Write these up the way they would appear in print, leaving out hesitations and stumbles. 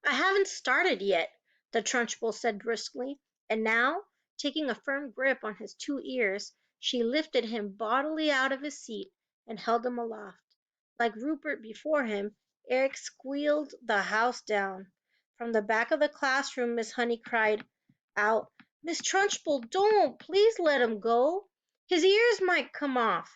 I haven't started yet, the Trunchbull said briskly, and now, taking a firm grip on his two ears, she lifted him bodily out of his seat and held him aloft. Like Rupert before him, Eric squealed the house down. From the back of the classroom, Miss Honey cried out, "Miss Trunchbull, don't! Please let him go! His ears might come off."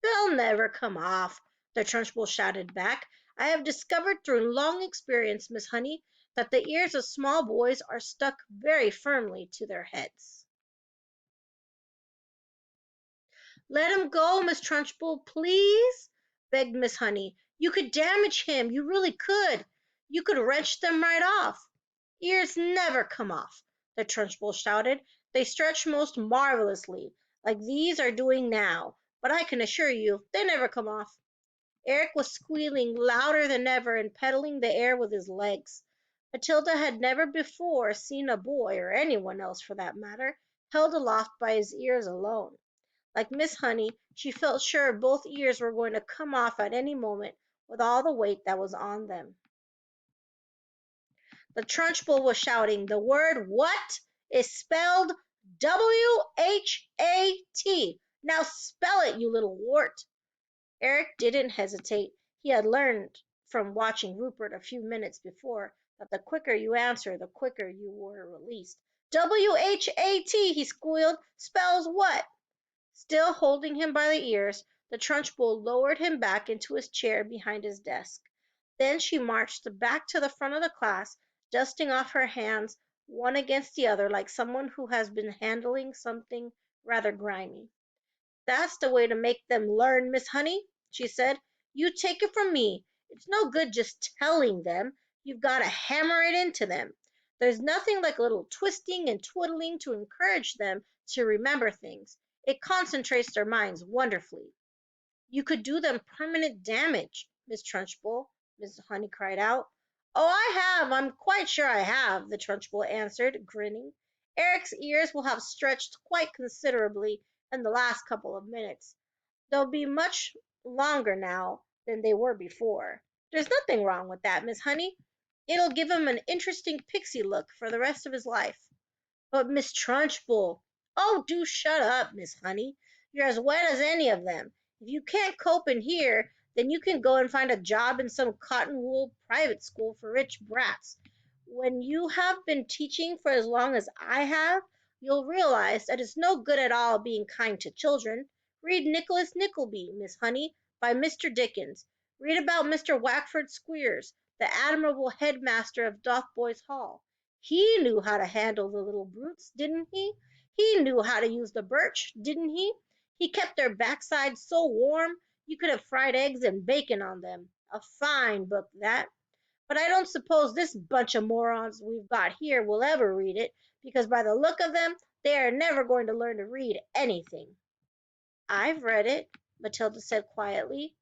"They'll never come off," the Trunchbull shouted back. "I have discovered through long experience, Miss Honey, that the ears of small boys are stuck very firmly to their heads." "Let him go, Miss Trunchbull, please," begged Miss Honey. "You could damage him, you really could. You could wrench them right off." "Ears never come off," the Trunchbull shouted. "They stretch most marvelously, like these are doing now, but I can assure you they never come off." Eric was squealing louder than ever and pedaling the air with his legs. Matilda had never before seen a boy, or anyone else for that matter, held aloft by his ears alone. Like Miss Honey, she felt sure both ears were going to come off at any moment with all the weight that was on them. The Trunchbull was shouting, "The word 'what' is spelled W-H-A-T. Now spell it, you little wart." Eric didn't hesitate. He had learned from watching Rupert a few minutes before that the quicker you answer, the quicker you were released. "W-H-A-T," he squealed, "spells what?" Still holding him by the ears, the Trunchbull lowered him back into his chair behind his desk. Then she marched back to the front of the class, dusting off her hands one against the other like someone who has been handling something rather grimy. "That's the way to make them learn, Miss Honey," she said. "You take it from me, it's no good just telling them. You've got to hammer it into them. There's nothing like a little twisting and twiddling to encourage them to remember things. It concentrates their minds wonderfully." "You could do them permanent damage, Miss Trunchbull," Miss Honey cried out. "Oh, I have, I'm quite sure I have," the Trunchbull answered, grinning. "Eric's ears will have stretched quite considerably in the last couple of minutes. They'll be much longer now than they were before. There's nothing wrong with that, Miss Honey. It'll give him an interesting pixie look for the rest of his life." "But Miss Trunchbull—" "Oh, do shut up, Miss Honey. You're as wet as any of them. If you can't cope in here, then you can go and find a job in some cotton wool private school for rich brats. When you have been teaching for as long as I have, you'll realize that it's no good at all being kind to children. Read Nicholas Nickleby, Miss Honey, by Mr. Dickens. Read about Mr. Wackford Squeers, the admirable headmaster of Dotheboys Hall. He knew how to handle the little brutes, didn't he? He knew how to use the birch, didn't he? He kept their backsides so warm you could have fried eggs and bacon on them. A fine book, that. But I don't suppose this bunch of morons we've got here will ever read it, because by the look of them, they are never going to learn to read anything." "I've read it," Matilda said quietly.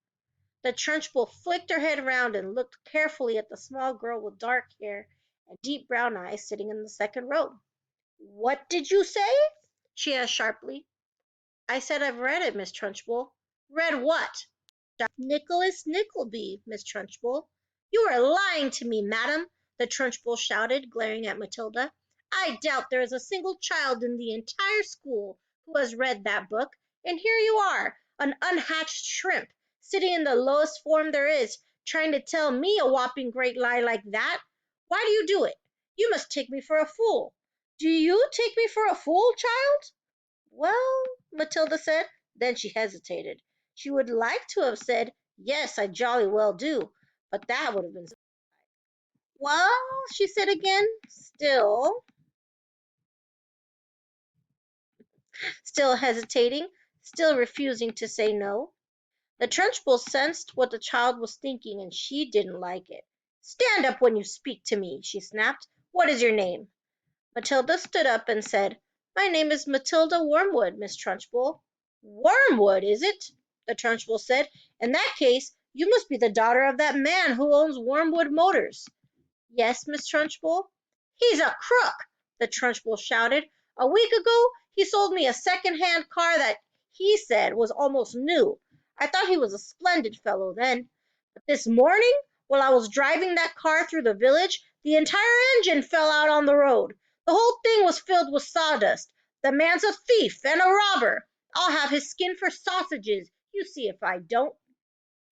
The Trunchbull flicked her head around and looked carefully at the small girl with dark hair and deep brown eyes sitting in the second row. "What did you say?" she asked sharply. "I said I've read it, Miss Trunchbull." "Read what?" "Nicholas Nickleby, Miss Trunchbull." "You are lying to me, madam," the Trunchbull shouted, glaring at Matilda. "I doubt there is a single child in the entire school who has read that book, and here you are, an unhatched shrimp, sitting in the lowest form there is, trying to tell me a whopping great lie like that. Why do you do it? You must take me for a fool. Do you take me for a fool, child?" "Well," Matilda said. Then she hesitated. She would like to have said, "Yes, I jolly well do," but that would have been. "Well," she said again, still hesitating, still refusing to say no. The Trunchbull sensed what the child was thinking, and she didn't like it. "Stand up when you speak to me," she snapped. "What is your name?" Matilda stood up and said, "My name is Matilda Wormwood, Miss Trunchbull." "Wormwood, is it?" the Trunchbull said. "In that case, you must be the daughter of that man who owns Wormwood Motors." "Yes, Miss Trunchbull." "He's a crook!" the Trunchbull shouted. "A week ago he sold me a second-hand car that he said was almost new. I thought he was a splendid fellow then. But this morning, While I was driving that car through the village, the entire engine fell out on the road. The whole thing was filled with sawdust. The man's a thief and a robber. I'll have his skin for sausages. You see if I don't."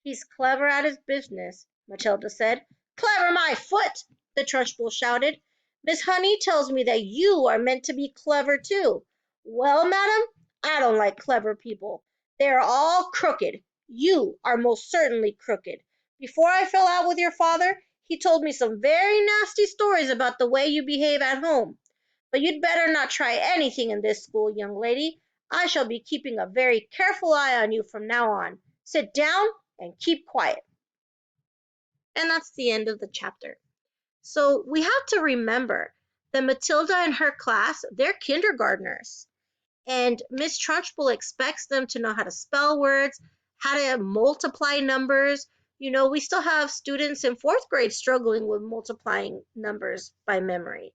"He's clever at his business," Matilda said. "Clever my foot!" the Trunchbull shouted. "Miss Honey tells me that you are meant to be clever too." "Well, madam, I don't like clever people. They are all crooked. You are most certainly crooked. Before I fell out with your father, he told me some very nasty stories about the way you behave at home. But you'd better not try anything in this school, young lady. I shall be keeping a very careful eye on you from now on. Sit down and keep quiet." And that's the end of the chapter. So we have to remember that Matilda and her class, they're kindergartners. And Miss Trunchbull expects them to know how to spell words, how to multiply numbers. We still have students in fourth grade struggling with multiplying numbers by memory.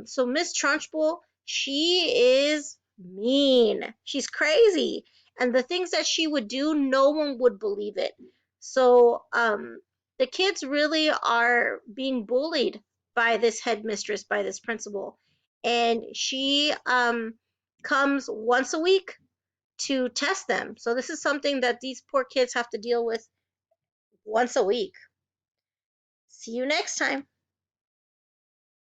So Miss Trunchbull, she is mean. She's crazy. And the things that she would do, no one would believe it. So the kids really are being bullied by this headmistress, by this principal. And she comes once a week to test them. So this is something that these poor kids have to deal with once a week. See you next time.